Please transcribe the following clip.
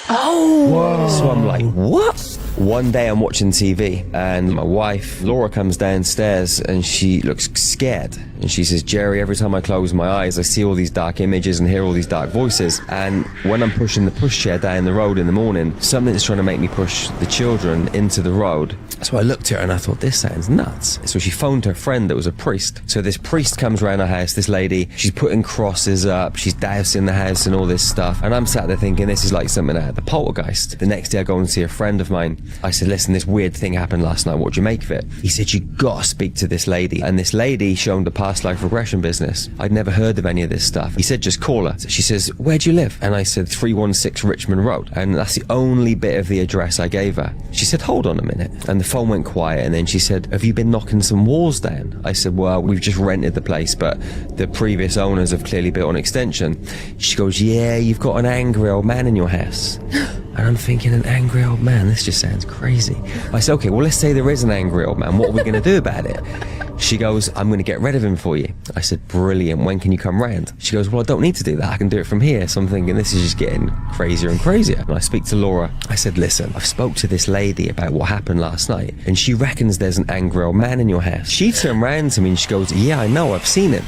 Oh! Whoa. So I'm like, what? One day I'm watching TV and my wife, Laura, comes downstairs and she looks scared. And she says, Jerry, every time I close my eyes, I see all these dark images and hear all these dark voices. And when I'm pushing the pushchair down the road in the morning, something's trying to make me push the children into the road. So I looked at her and I thought, this sounds nuts. So she phoned her friend that was a priest. So this priest comes around her house, this lady, she's putting crosses up, she's dousing the house and all this stuff. And I'm sat there thinking, this is like something out of the poltergeist. The next day I go and see a friend of mine. I said, listen, this weird thing happened last night. What do you make of it? He said, you gotta speak to this lady. And this lady showed him the past life regression business. I'd never heard of any of this stuff. He said, just call her. She says, where do you live? And I said, 316 Richmond Road. And that's the only bit of the address I gave her. She said, hold on a minute. And the phone went quiet. And then she said, have you been knocking some walls down? I said, well, we've just rented the place, but the previous owners have clearly built an extension. She goes, yeah, you've got an angry old man in your house. And I'm thinking, an angry old man? This just sounds crazy. I said, okay, well, let's say there is an angry old man. What are we going to do about it? She goes, I'm going to get rid of him for you. I said, brilliant. When can you come round? She goes, well, I don't need to do that. I can do it from here. So I'm thinking, this is just getting crazier and crazier. And I speak to Laura. I said, listen, I've spoke to this lady about what happened last night, and she reckons there's an angry old man in your house. She turned round to me and she goes, yeah, I know, I've seen him.